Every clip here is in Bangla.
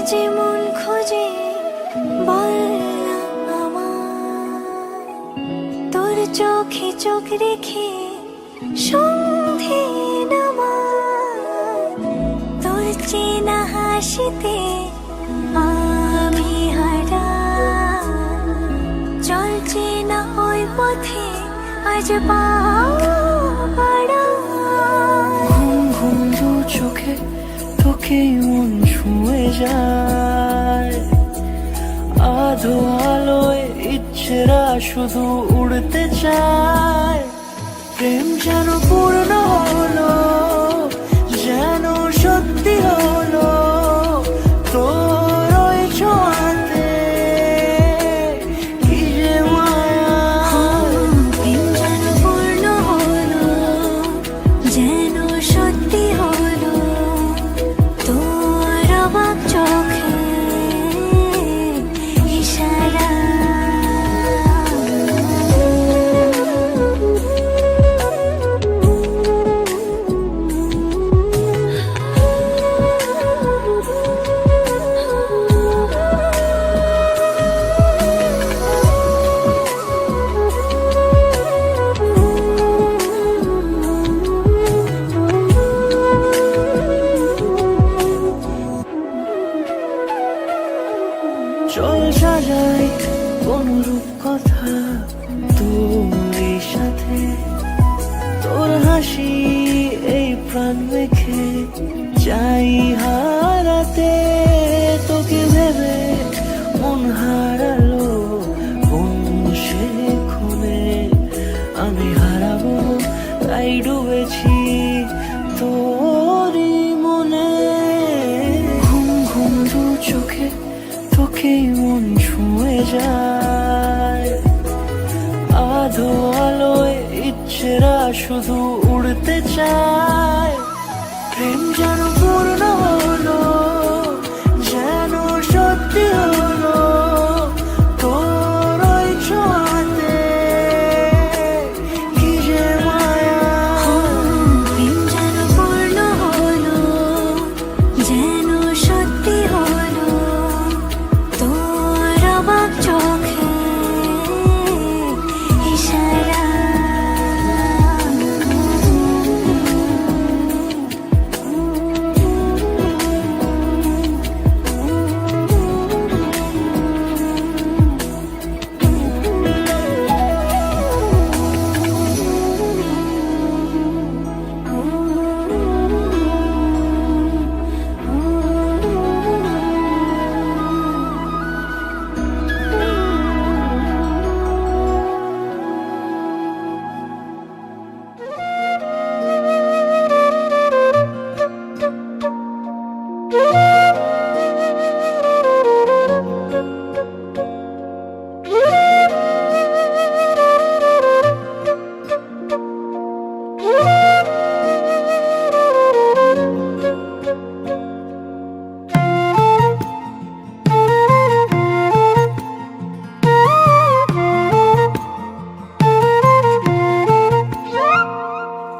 যে মন খোঁজে বললাম আমায়, তোর চোখে চোখ রেখে সন্ধে নামায়, তোর চেনা হাসিতে আমি হারাই, চলছে না ওই পথে আজ পা বাড়াই। ঘুম ঘুম দু চোখে তোকেই মন ছুঁয়ে যায়, আধো আলোয় ইচ্ছেরা শুধু উড়তে চায়। প্রেম যেন পূর্ণ হলো, যেন সত্যি হলো, তোর ওই ছোঁয়াতে কি যে মায়া। প্রেম যেন পূর্ণ হলো, যেন সত্যি হলো, তোর অবাক চোখে ইশারা। চল সাজাই কোন রূপকথা তোর সাথে, তোর হাসি এই প্রাণ মেখে চাই হারাতে। তোকে ভেবে মন হারালো কোন সে খুনে, আমি হারাবো তাই ডুবেছি তোরই মনে। ঘুম ঘুম দু চোখে তোকেই মন ছুঁয়ে যায়, আধো আলোয় ইচ্ছেরা শুধু উড়তে চায়। প্রেম যেন পূর্ণ হলো, যেন সত্যি হলো, তোর ওই ছোঁয়াতে কি যে মায়া। প্রেম যেন পূর্ণ হলো, যেন সত্যি হলো, তোর অবাক চোখে ইশারা।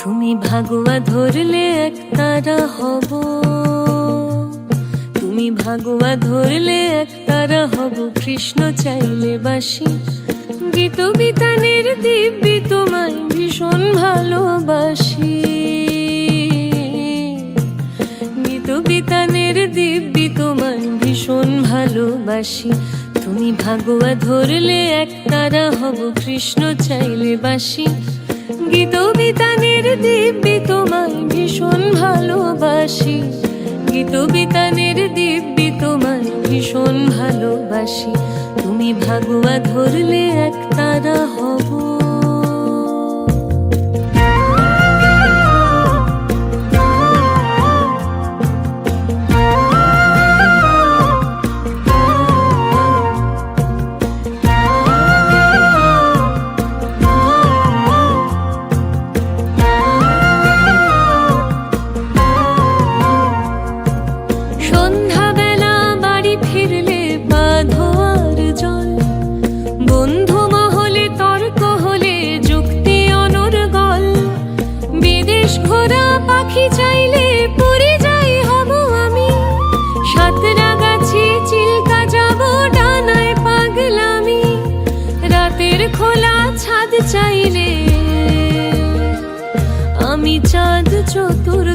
তুমি ভাগুয়া ধরলে এক তারা হব, তুমি ভাগুয়া ধরলে এক তারা হব, কৃষ্ণ চাইলে বাসি। গীত বিতানের দিব্যি তোমায় ভীষণ ভালোবাসি, গীত বিতানের দিব্যি তোমায় ভীষণ ভালোবাসি। তুমি ভাগুয়া ধরলে এক তারা হব, কৃষ্ণ চাইলে বাসি। গীত বিতানের দিব্যি তোমায় ভীষণ ভালোবাসি, গীত বিতানের দিব্যি তোমায় ভীষণ ভালোবাসি। তুমি ভাগুয়া ধরলে এক তারা হব। বন্ধু মহলে তর্ক হলে যুক্তি অনর্গল, বিদেশ ঘোরা পাখি চাইলে পড়ে যাই হব আমি। সাতরাগাছি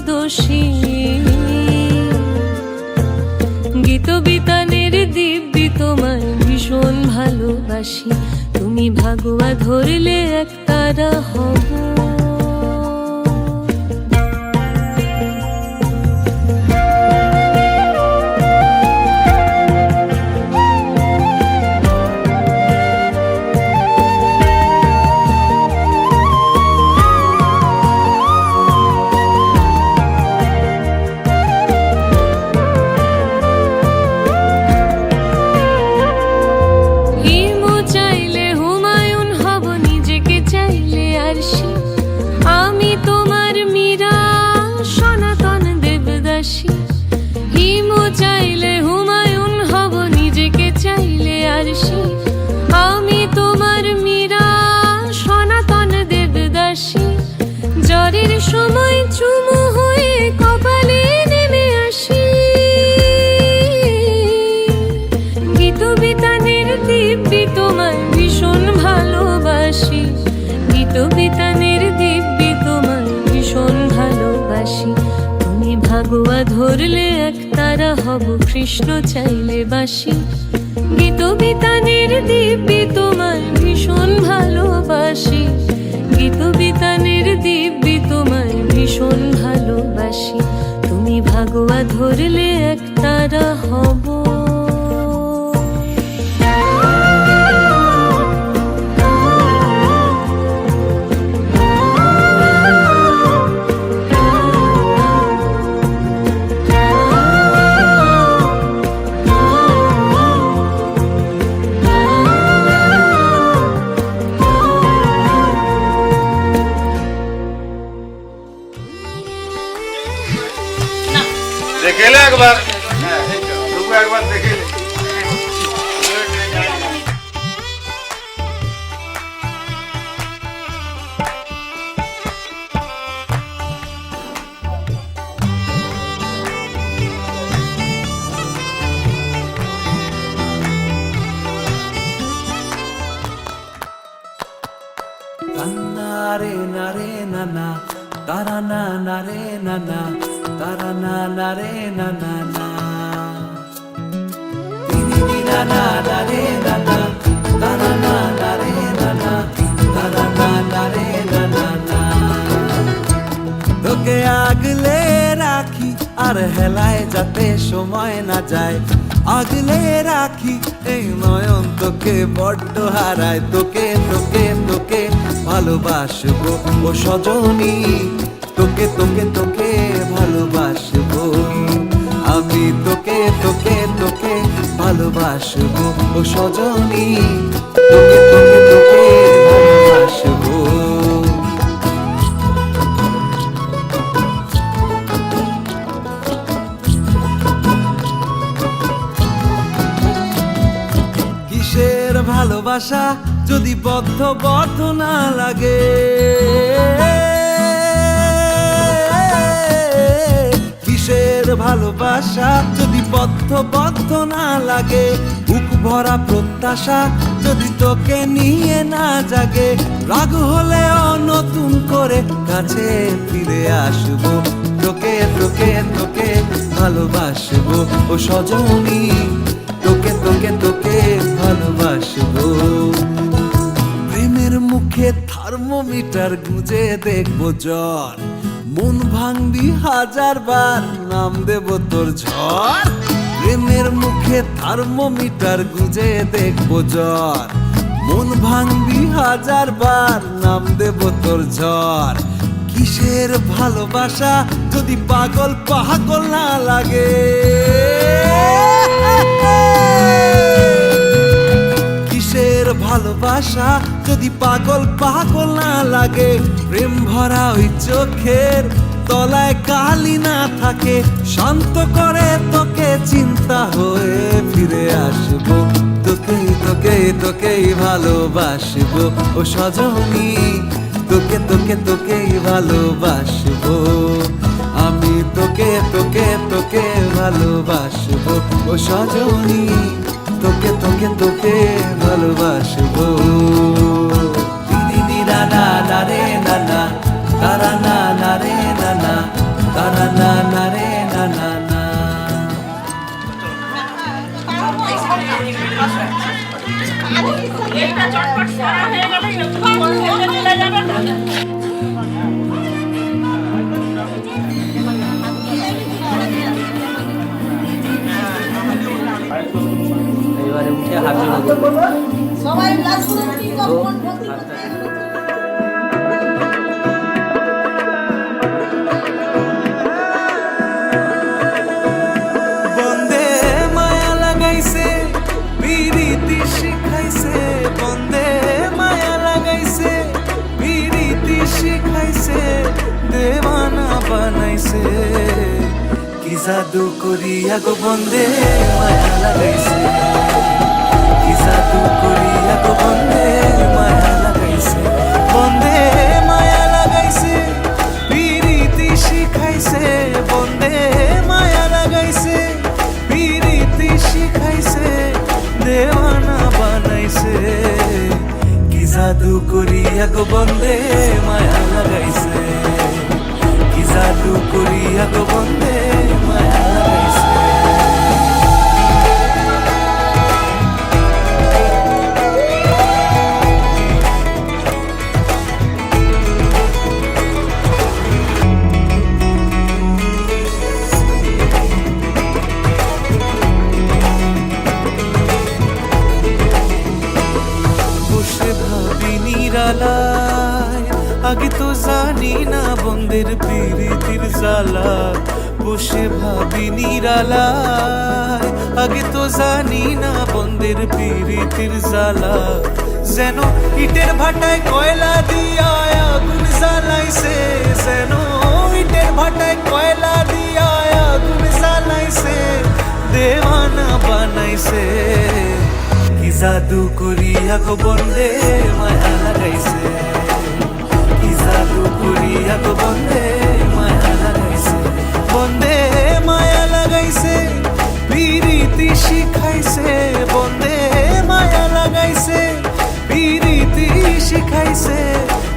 দোষী। গীতবিতানের দিব্যি তোমায় ভীষণ ভালোবাসি, তুমি ভাগুয়া ধরলে একতারা হব। আমি তোমার মীরা সনাতন দেবদাসী। হিমু চাইলে হুমায়ুন হব, নিজেকে চাইলে আরশি। আমি তোমার মীরা সনাতন দেবদাসী। জ্বরের সময় চুমু হয়ে কপালে নেমে আসি। গীতবিতানের দিব্যি তোমায় ভীষণ ভালোবাসি, গীতবিতানের দিব্যি তোমায় ভীষণ ভালোবাসি। তুমি ভাগুয়া ধরলে একতারা হব, কৃষ্ণ চাইলে বাসি। গীতবিতানের দিব্যি তোমায় ভীষণ ভালোবাসি, গীতবিতানের দিব্যি তোমায় ভীষণ ভালোবাসি। তুমি ভাগুয়া ধরলে একতারা হব। দেখেলে একবার, তবু একবার দেখেলে। নারে নারে নানা তারা না নারে নানা তারা না নারে নানা না দিদি নানা নারে নানা তারা না নারে নানা তারা না নারে নানা না। তোকে আগলে রাখি আর হেলায় যাতে সময় না যায়, আগলে রাখি এই নয়ন তোকে বড্ড হারায়। তোকে তোকে তোকে ভালোবাসবো ও সজনী, তোকে তোকে তোকে ভালোবাসবো আমি। তোকে তোকে তোকে ভালোবাসবো ও সজনী, তোকে তোকে তোকে ভালোবাসবো। কিসের ভালোবাসা যদি বদ্ধ বদ্ধ না লাগে, কিসের ভালোবাসা যদি বদ্ধ বদ্ধ না লাগে। বুক ভরা প্রত্যাশা যদি তোকে নিয়ে না জাগে, রাগ হলেও নতুন করে কাছে ফিরে আসবো। তোকে তোকে তোকে ভালোবাসবো ও সজনী, তোকে তোকে তোকে ভালোবাসবো। প্রেমের মুখে থার্মোমিটার গুঁজে দেখবো জ্বর, মন ভাঙবি হাজার বার নাম দেব তোর ঝড়। প্রেমের মুখে থার্মোমিটার গুঁজে দেখবো জ্বর, মন ভাঙবি হাজার বার নাম দেব তোর ঝড়। কিসের ভালোবাসা যদি পাগল পাগল না লাগে, কিসের ভালোবাসা যদি পাগল পাগল না লাগে। প্রেম ভরা ওই চোখের তলায় কালি না থাকে, শান্ত করে তোকে চিন্তা হয়ে ফিরে আসবো। তোকে তোকে তোকেই ভালোবাসবো ও সজনী, তোকে তোকে তোকেই ভালোবাসবো আমি। তোকে তোকে তোকে ভালোবাসবো ও সজনী, তোকে তোকে তোকে ভালোবাসবো। দিদি নানা নারে নানা তারা না নারে নানা তারা জাদু করিয়া গো বন্দে মায়া লাগাইছে, কি জাদু করিয়া গো বন্দে মায়া লাগাইছে, বন্দে মায়া লাগাইছে, পিরিতি শিখাইছে, বন্দে মায়া লাগাইছে, পিরিতি শিখাইছে, দেওয়ানা বানাইছে, কি জাদু করিয়া গো বন্দে মায়া লাগাইছে, কি জাদু করিয়া গো বন্দে মায়া লাগাইছে। বসে ভাবি নিরালায়, আগে তো জানি না বন্দের পিরিতির জ্বালা, বসে ভাবি নিরালায়, আগে তো জানি না বন্দের পিরিতির জ্বালা, যেন ইটের ভাটায় কয়লা দিয়া আগুন জ্বালাইছে, যেন ইটের ভাটায় কয়লা দিয়া আগুন জ্বালাইছে, দেওয়ানা বানাইছে, কি জাদু করিয়া গো বন্দে মায়া লাগাইছে, কি জাদু করিয়া গো বন্দে মায়া লাগাইছে, বন্দে মায়া লাগাইছে, পিরিতি শিখাইছে, বন্দে মায়া লাগাইছে, পিরিতি শিখাইছে,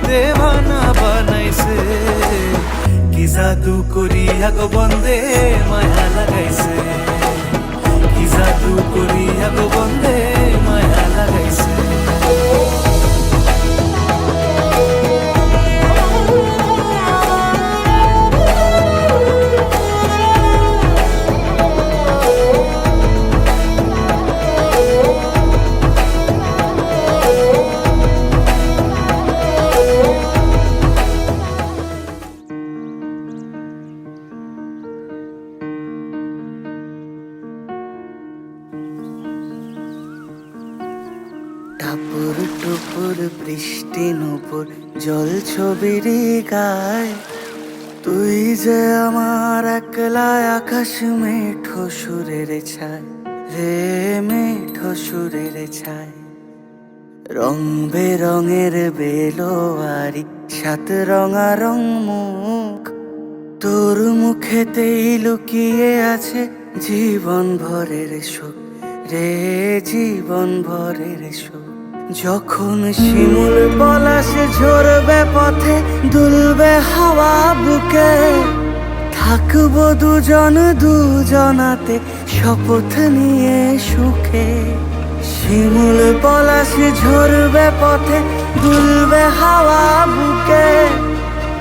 দেওয়ানা বানাইছে, কি জাদু করিয়া গো বন্দে মায়া লাগাইছে, কি জাদু করিয়া গো বন্দে মায়া লাগাইছে। টাপুর টুপুর বৃষ্টি নুপুর জল ছবির গায়, তুই যে আমার একলা আকাশ মেঠো সুরের ছায়, রে মেঠো সুরের ছায়, রং বেরঙের বেলোয়ারি সাত রঙা রং মুখ, তোর মুখেতেই লুকিয়ে আছে জীবন ভরের সুখ, রে জীবন ভরের সুখ, যখন শিমুল পলাশ ঝরবে পথে দুলবে হাওয়া বুকে, থাকবো দুজন দুজনাতে শপথ নিয়ে সুখে, শিমুল পলাশ ঝরবে পথে দুলবে হাওয়া বুকে,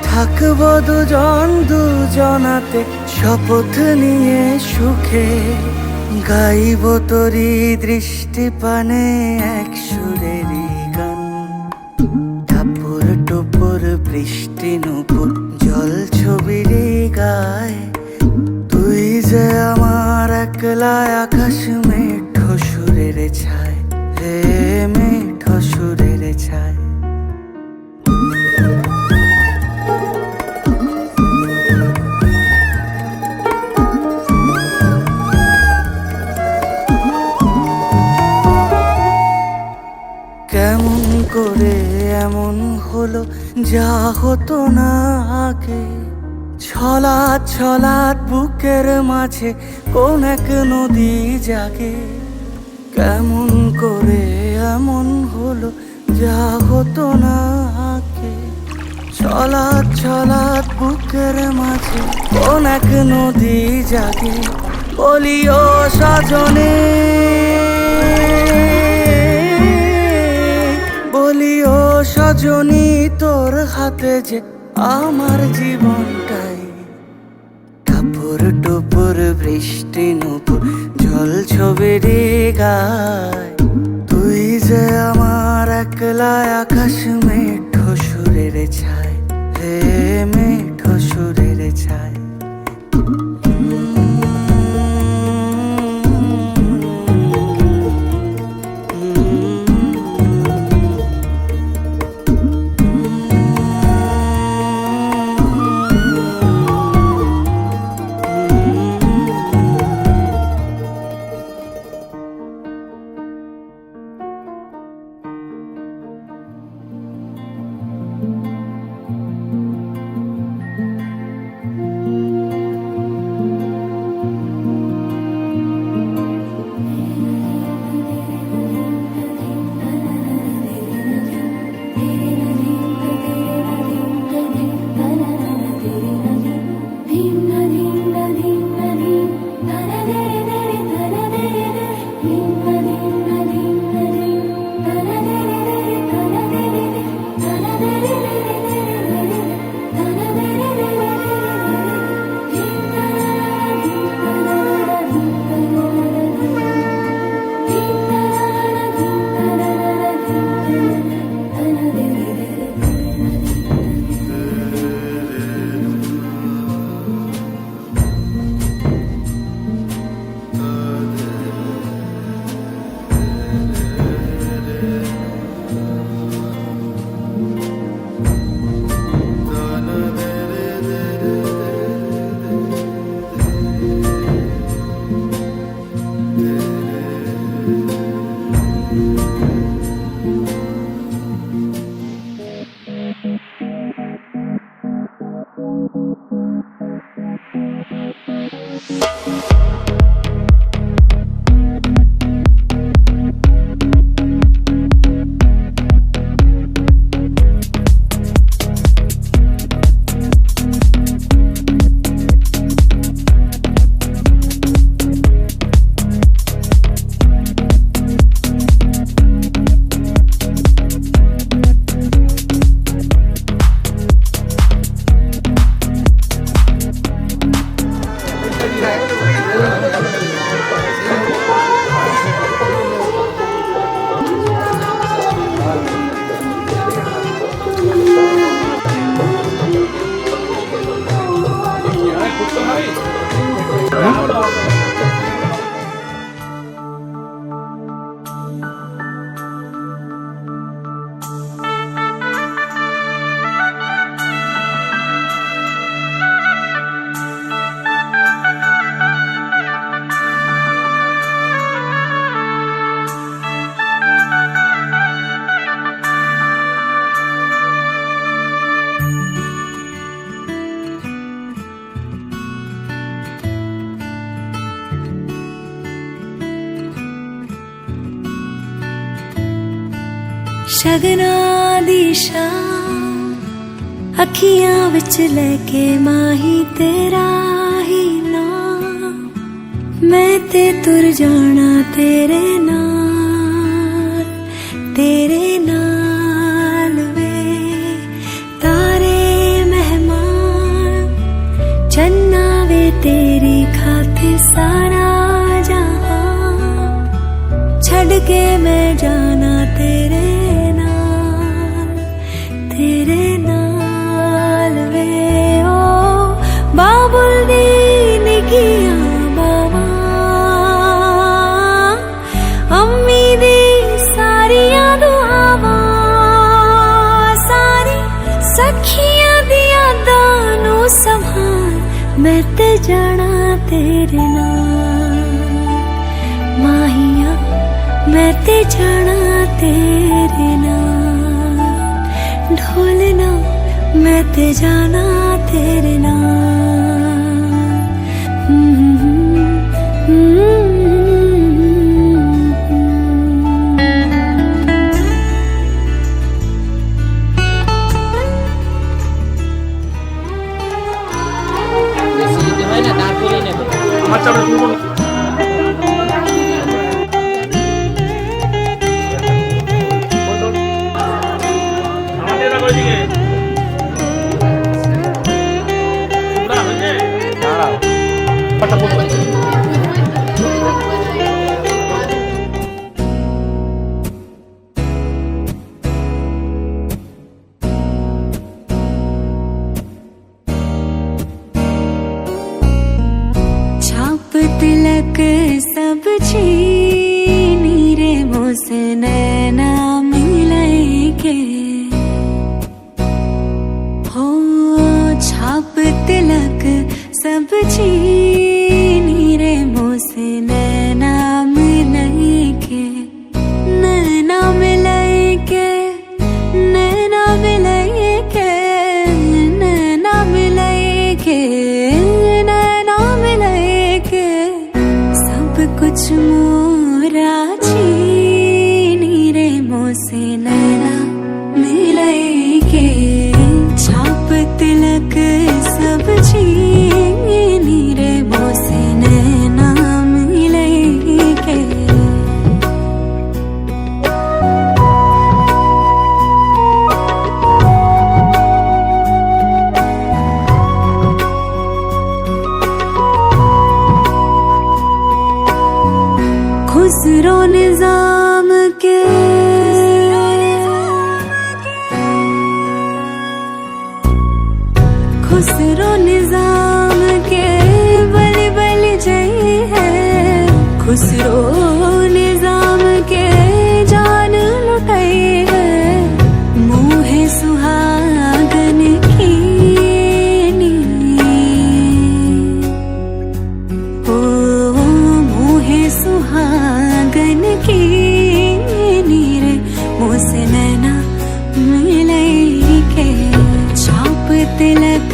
থাকবো দুজন দুজনাতে শপথ নিয়ে সুখে, গাইব তোরি দৃষ্টি পানে এক সুরেরই গান, টাপুর টুপুর বৃষ্টি নুপুর জল ছবির গায়, তুই যে আমার একলা আকাশ মেঠো সুরের ছায়, রে মেঠো সুরের ছায়। কেমন করে এমন হলো যা হতো না আগে, ছলাৎ ছলাৎ বুকের মাঝে কোন এক নদী জাগে, কেমন করে এমন হলো যা হতো না আগে, ছলাৎ ছলাৎ বুকের মাঝে কোন এক নদী জাগে, বলিও সজনে, বলিও সজনী তোর হাতে যে আমার জীবনটাই, টাপুর টুপুর বৃষ্টি নুপুর জল ছবির গায়, তুই যে আমার একলা আকাশ মেঠো সুরের ছায়, রে মেঠো সুরের ছায়। शगना दी शाम अखियां विच लेके माही तेरा ही नाम मैं ते तुर जाना तेरे नाल वे तारे मेहमान चन्ना वे तेरी खातिर सारा जहां छड़ के मैं जाना तेरे नाल वे ओ बाबुल दी निकिया बावा अम्मी दी सारिया दुआवां सारी सखियां दी यादां नू संभाल मैं ते जाना तेरे नाल माहिया मैं ते जाना तेरे नाल ढोलना मैं ते जाना तेरे छाप तिलक सब छीनी रे मोसे नैना मिलके हो छाप तिलक सब छीनी रे मोसे नैना मिलके नैना मिलके नैना मिलके नैना मिलके नैना मिलके सब कुछ मोरा छीनी रे मोसे नैना मिलके छाप तिलक सब छीनी रे मोसे नैना मिलके खुसरो निजाम के खुसरो निजाम के बलि बलि जय है खुसरो निजाम के जान लुटाई है मोहे सुहागन की ओ मोहे सुहागन की नीर मोसे नैना मिलके छाप तिलक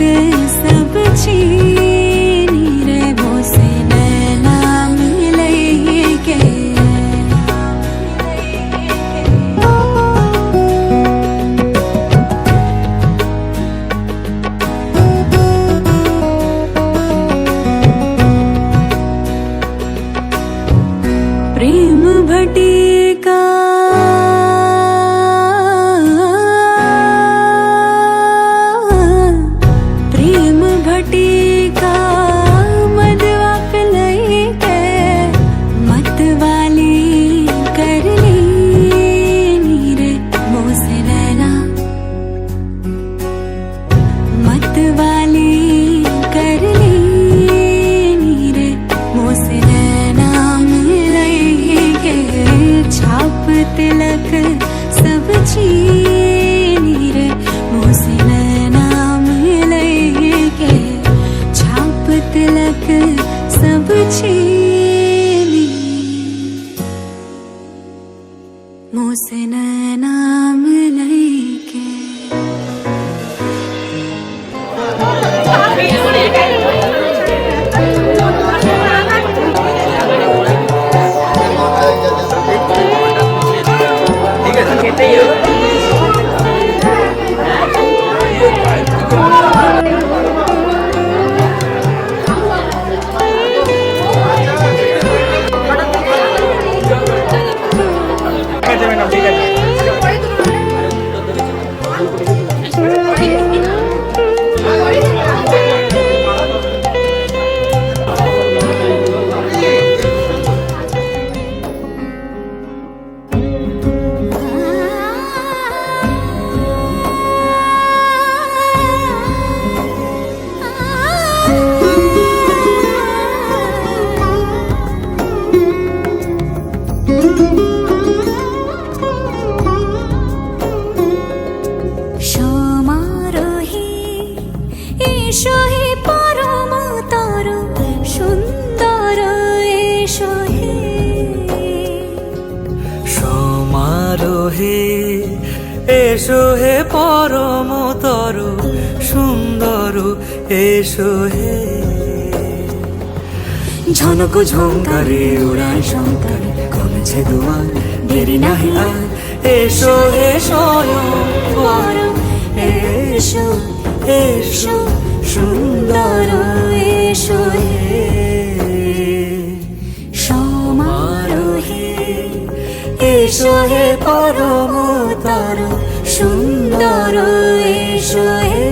सब छीनी रे मोसे नैना मिलके प्रेम भटिका प्रेम भटिका এসো হে পরম তর সুন্দর এসো হে সমারোহে এসো হে পরমতর সুন্দর এসো হে ঝনক ঝঙ্কারে উড়ায় শঙ্কারে কমেছে দুয়ার দেরি নাহি আর এসো হে স্বয়ং পরম এসো এসো সুন্দর এসো হে সমারোহে এসো হে পরমতর সুন্দর এসো হে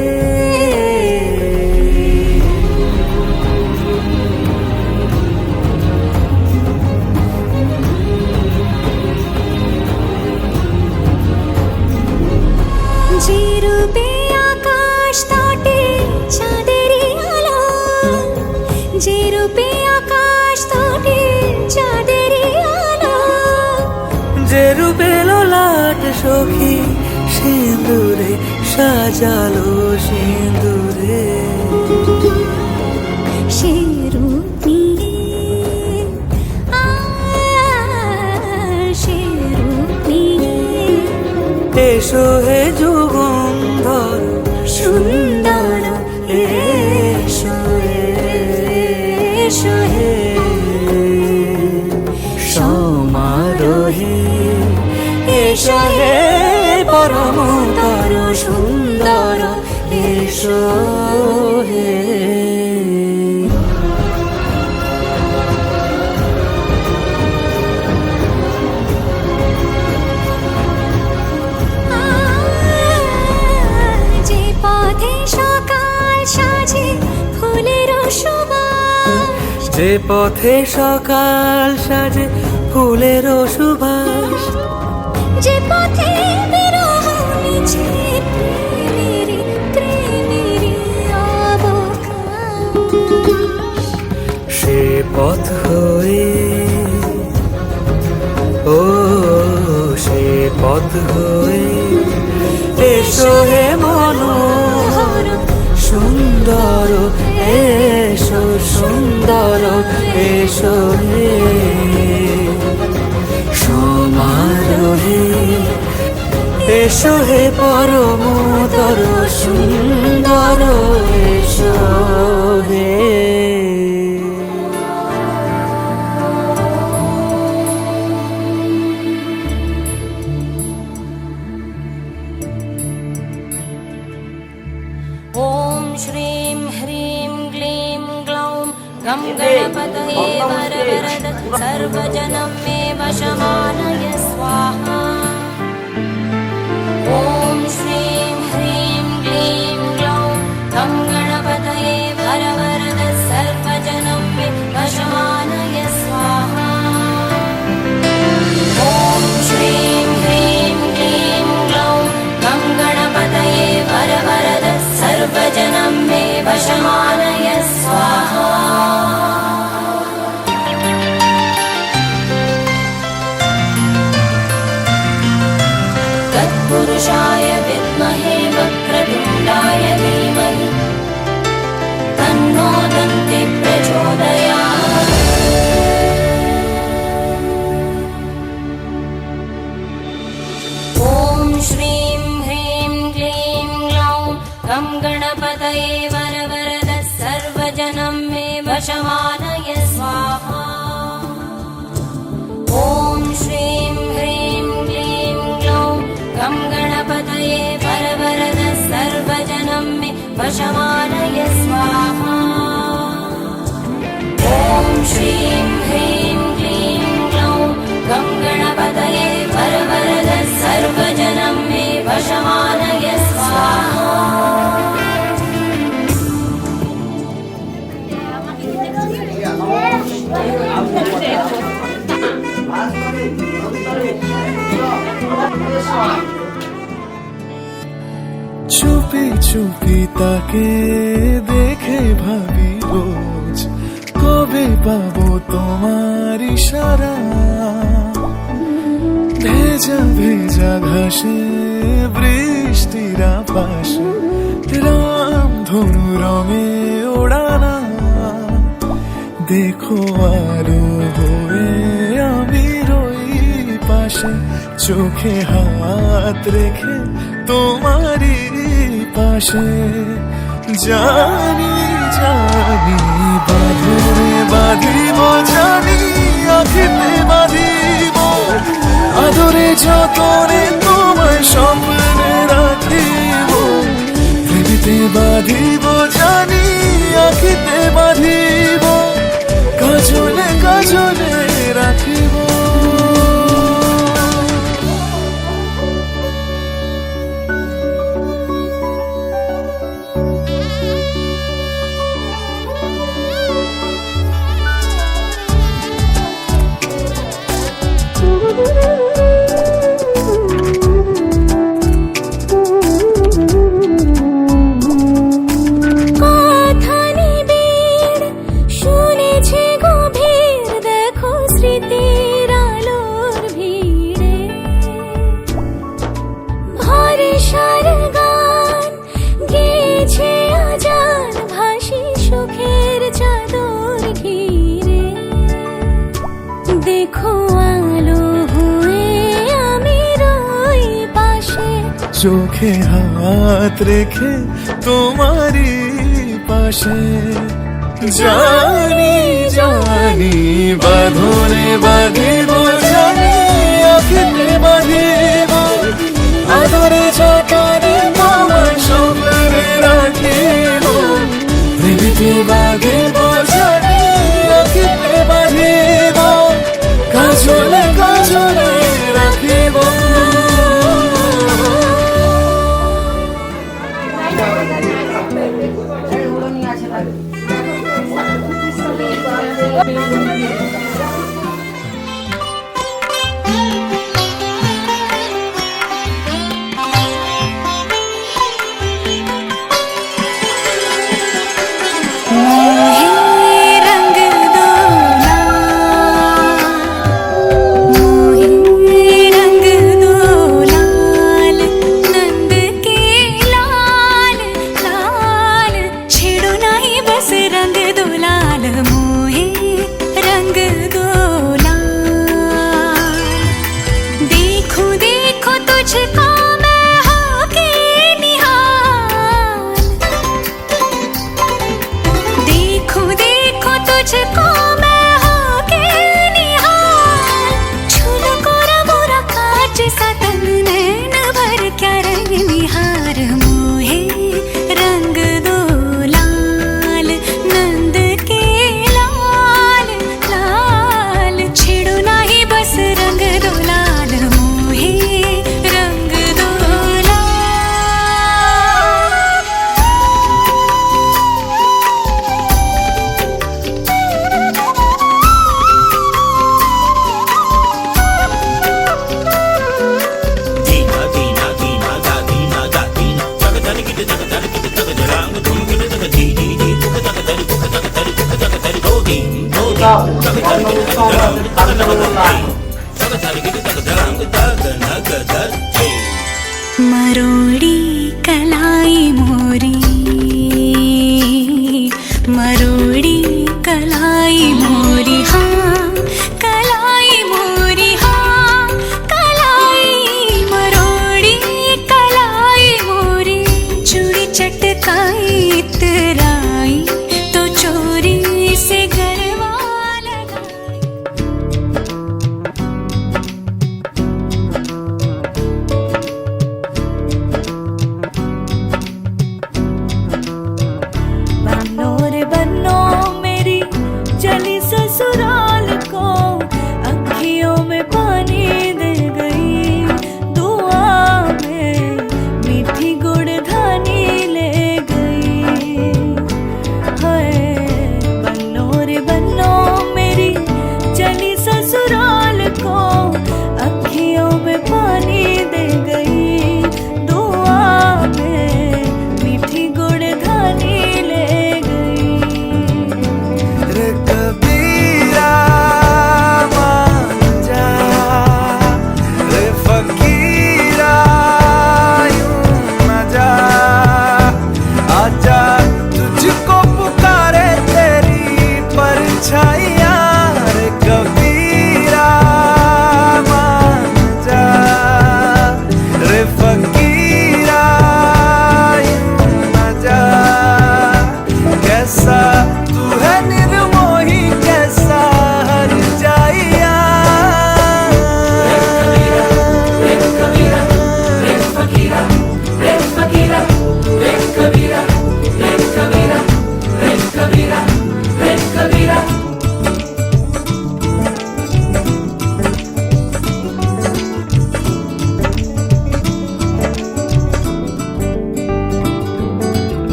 যে রূপে আকাশ তটে চাঁদেরই আলো যে রূপে আকাশ তটে চাঁদেরই আলো যে রূপে ললাট সখী সিঁদুরে সাজালো সিঁদুরে সে রূপ নিয়ে সে রূপ নিয়ে এসো হে যুগন্ধর সুন্দর এসো এসো হে সমারোহে এসো হে পরমতর সুন্দর এসো হে যে পথে সকাল সাজে ফুলের সুবাস যে পথে সকাল সাজে ফুলের সুবাস যে পথে বিরহ মিছে প্রেমের অবকাশ সে পথ হয়ে ও সে পথ হয়ে এসো হে মনোহর সুন্দর এসো সুন্দর এসো হে সমারোহে এসো হে পরমতর সুন্দর এসো হে ॐ श्रीं ह्रीं क्लीं ग्लौं गं गणपतये वरवरद सर्वजनं मे वशमानय स्वाहा ॐ श्रीं ह्रीं क्लीं ग्लौं गं गणपतये वरवरद सर्वजनं मे वशमानय स्वाहा ॐ श्रीं ह्रीं क्लीं ग्लौं गं गणपतये वरवरद सर्वजनं मे वशमानय स्वाहा तत्पुरुषाय विद्महे वक्रतुण्डाय धीमहि तन्नो दन्ति प्रचोदयात् ॐ श्रीं ह्रीं क्लीं ग्लौं गं गणपतये वरवरद सर्वजनं मे वशमानय स्वाहा ॐ श्रीं ह्रीं क्लीं ग्लौं गं गणपतये वरवरद सर्वजनं मे वशमानय स्वाहा ॐ श्रीं ह्रीं क्लीं ग्लौं गं गणपतये वरवरद सर्वजनं मे वशमानय स्वाहा চুপি চুপি তাকে দেখে ভাবি রোজ কবে পাবো তোমার ইশারা ভেজা ভেজা ঘাসে বৃষ্টির পাশে রাম ধনু রঙে ওড়ানা দেখো আলো হয়ে আমি রই পাশে চোখে হাত রেখে তোমারই পাশে জানি জানি বাঁধনে বাঁধিব জানি আখিতে বাঁধিব আদরে যতনে তোমায় স্বপ্নে রাখিব প্রেমেতে বাঁধিব জানি আখিতে বাঁধিব কাজলে কাজলে রাখিব কথা নিবিড় শুনেছে গভীর দেখো স্মৃতির আলোর ভিড়ে ভরসার গান গেয়েছে আজান ভাসি সুখের চাদর ঘিরে দেখো আলো হয়ে আমি রই পাশে চোখে হাত রেখে তোমারই পাশে জানি জানি বাঁধনে বাঁধিব জানি আখিতে বাঁধিব আদরে যতনে তোমায় স্বপ্নে রাখিব প্রেমেতে বাঁধিব জানি আখিতে বাঁধিব কাজলে কাজলে রাখিব रंग दो रंग दो लाल नंद के लाल लाल छेड़ो नहीं बस रंग दो लाल मोहे रंग दो लाल देखो देखो तुझको मैं होके निहाल देखो देखो तुझको मैं होके निहाल छूलो कोरा मोरा कांच सा तन नैन भर क्या रंग निहार मोहे रंग दो लाल नंद के लाल लाल छेड़ो नहीं बस रंग दो लाल मोहे रंग दो लाल मरोड़ी कलाई मोरी मरोड़ी कलाई मोरी हाँ कलाई मोरी हाँ कलाई मरोड़ी कलाई मोरी चूड़ी चटकाई इतराई तो चोरी से गरबा लगाई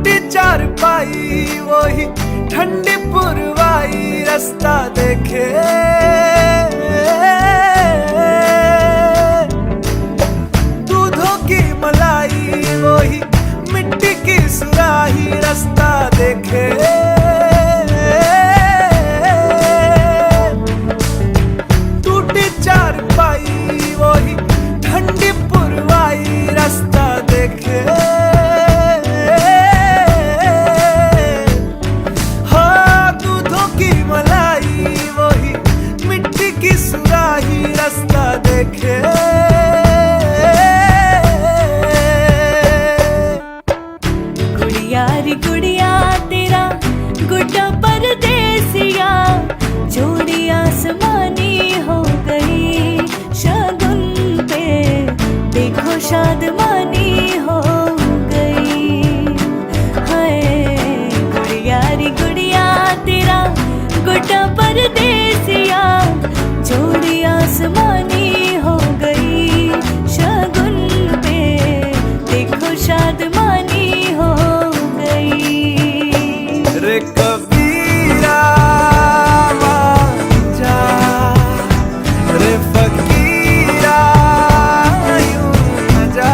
टूटी चारपाई वही ठंडी पुरवाई रास्ता देखे, दूधों की मलाई वही मिट्टी की सुराही रास्ता देखे, टूटी चारपाई वही ठंडी पुरवाई रास्ता देखे, हाँ दूधों की मलाई वही मिट्टी की सुराही रास्ता देखे। गुड़िया रे गुड़िया तेरा गुड्डा परदेसिया, जोड़ी आसमानी हो गई शगुन पे, देखो शादमानी हो गई। हाय गुड़िया रे गुड़िया तेरा गुड्डा परदेसिया, जोड़ी आसमानी हो गई शगुन पे, देखो शादमानी हो गई। रे कबीरा जा, रे फकीरा यूं न जा,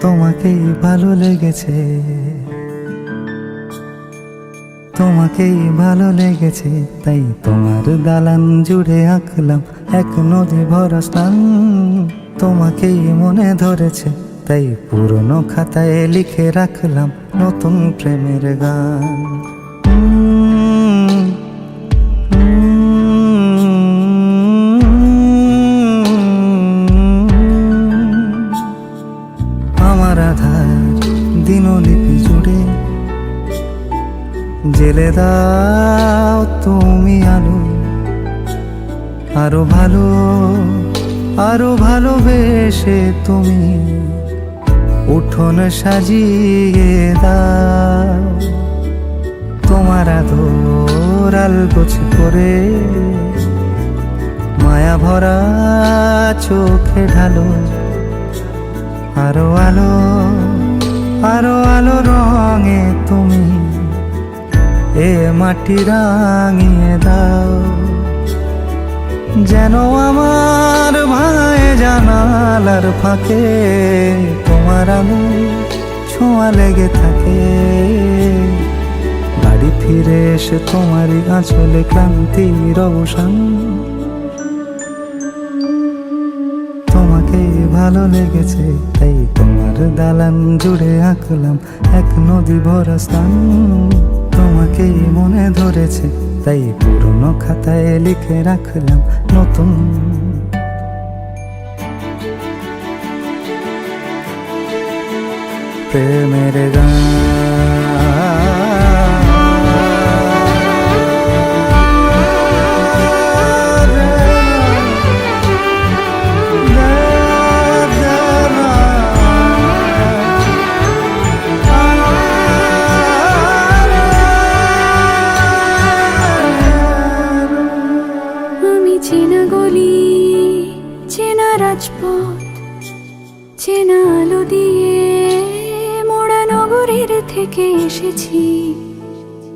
তোমাকেই ভালো লেগেছে, তোমাকেই ভালো লেগেছে, তাই তোমার দালান জুড়ে আঁকলাম এক নদী ভরা স্থান। তোমাকেই মনে ধরেছে, তাই পুরনো খাতায় লিখে রাখলাম নতুন প্রেমের গান। আমার আধার দিনলিপি জুড়ে জেলে দাও তুমি আলো, আরো ভালো আরো ভালোবেসে তুমি উঠোন সাজিয়ে দাও। তোমার আদর আলগোছ করে মায়া ভরা চোখে ঢালো, আরো আলো আরো আলো রঙে তুমি এ মাটি রাঙিয়ে দাও। যেন আমার ভাঙায় জানালার ফাঁকে তোমার আলো ছোঁয়া লেগে থাকে। বাড়ি ফিরে এসে তোমারই আঁচলে ক্লান্তির অবসান। তোমাকেই ভালো লেগেছে, তাই তোমার দালান জুড়ে আঁকলাম এক নদী ভরা স্থান। তোমাকেই মনে ধরেছে, তাই পুরনো খাতায় লিখে রাখলাম নতুন প্রেমের গান। চেনা গলি, চেনা রাজপথ, চেনা আলো দিয়ে মোড়া নগরের থেকে এসেছি।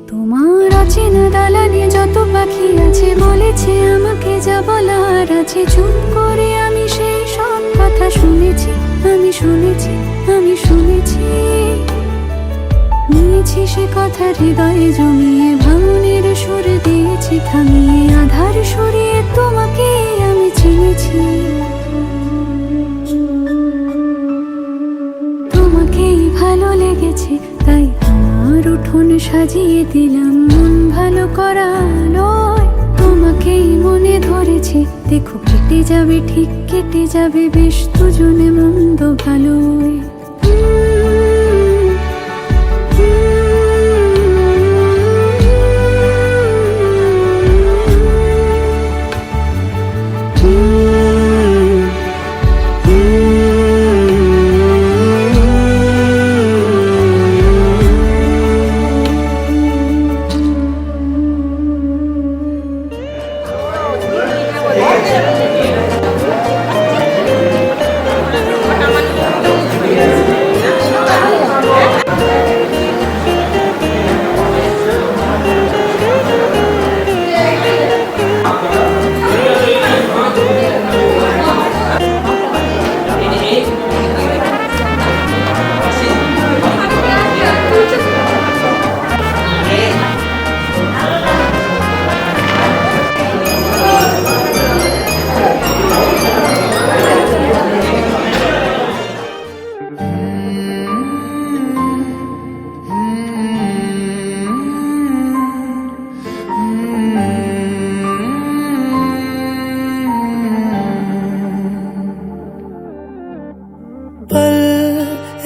তোমার অচেনা দালানে যত পাখি আছে বলেছে আমাকে যা বলার আছে। চুপ করে আমি সেই সব কথা শুনেছি, আমি শুনেছি, আমি শুনেছি। নিয়েছি সে কথা হৃদয়ে জমিয়ে, ভাঙনের সুর দিয়েছি থামিয়ে। আধার সরিয়ে তোমাকে আমি চিনেছি, তোমাকেই ভালো লেগেছে, তাই আমার উঠোন সাজিয়ে দিলাম মন ভালো করা নয়। তোমাকেই মনে ধরেছে, দেখো কেটে যাবে, ঠিক কেটে যাবে বেশ দুজনে মন্দ ভালোই।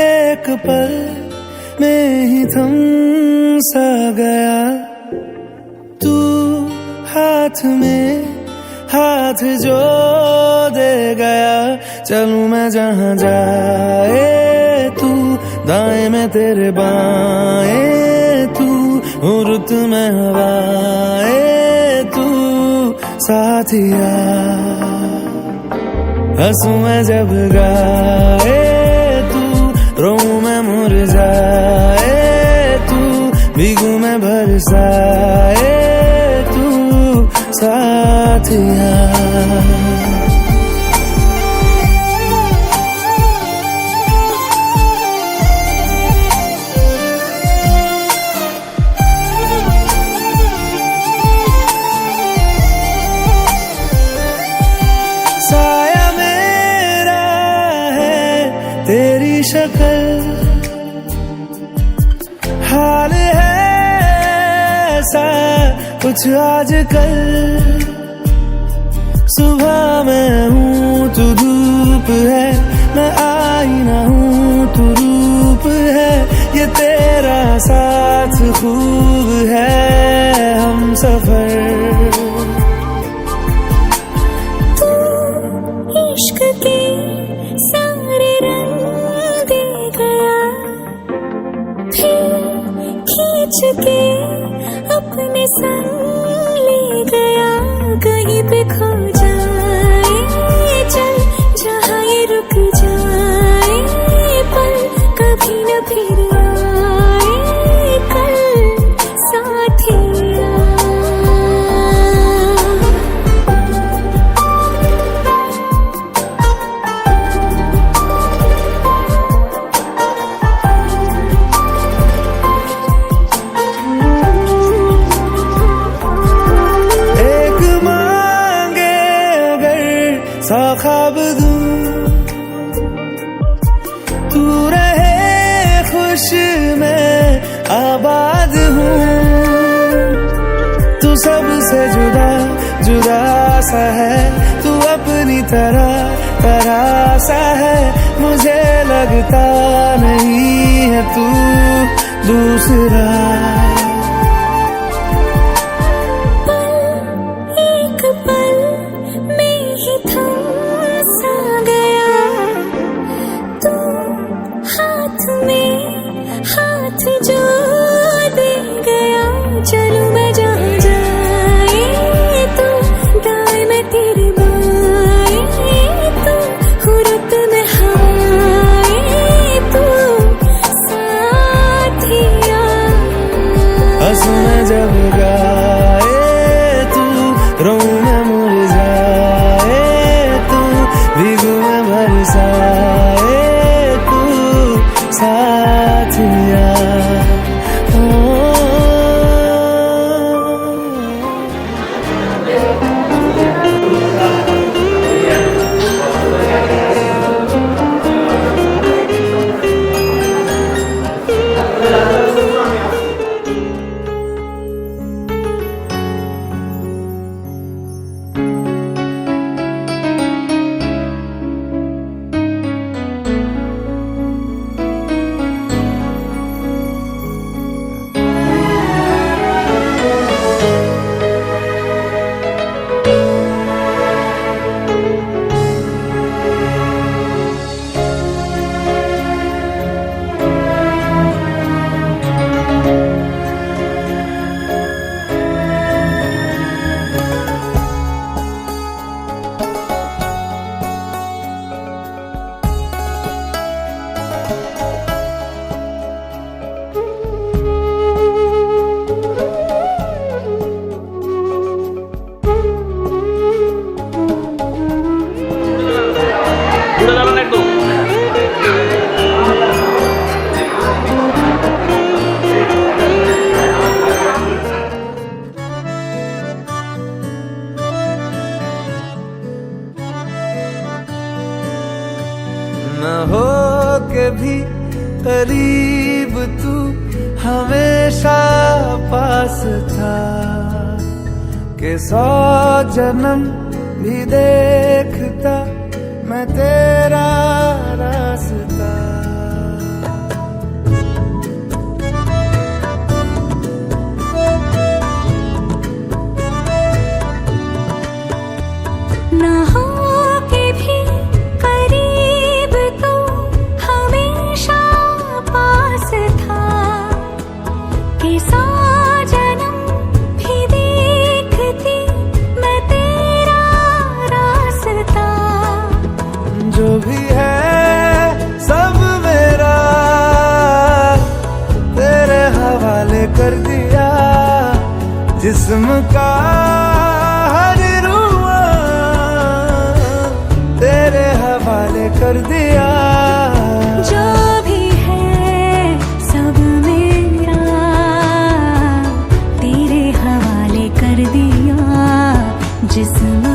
एक पल में ही थम सा गया, तू हाथ में हाथ जो दे गया। चलूं मैं जहां जाए तू, दाएं में तेरे बाएं तू, रुत में हवाएं तू साथिया। हंसूं मैं जब गाए तू, रोऊं मैं मुरझाए तू, भीगूं मैं बरसाए तू साथिया। शक्ल हाल है ऐसा कुछ आजकल। सुबह मैं हूँ तू धूप है, मैं आईना हूँ तू रूप है। ये तेरा साथ खूब है हम सफर। इश्क के सारे रंग दे गया, फिर खींच के अपने संग ले गया। कहीं पे खो जाए चल जहाँ ये रुक जाए, पल कभी न फिर आए कल साथिया। सा ख्वाब दूं तू रहे खुश मैं आबाद हूँ। तू सबसे जुदा जुदा सा है, तू अपनी तरह सा है। मुझे लगता नहीं है तू दूसरा। हाथ जो दे गया, चलूं मैं जहाँ जाए तो दाएं में तेरे बाएं, तो खुरत में हाय तो साथिया। हंसू मैं जब गाए तू, रोऊं मैं मुरझाए तू, भीगू मैं बरसाए तू साथिया। न हो के भी करीब तू हमेशा पास था, के 100 जन्म भी देखता मैं तेरा रास्ता। ना हो के भी करीब तो हमेशा पास था, कि 100 जन्म भी देखती मैं तेरा रास्ता। जो भी है सब मेरा तेरे हवाले कर दिया, जिस्म का हर रुआ तेरे हवाले कर दिया। जो भी है सब मेरा तेरे हवाले कर दिया, जिस्म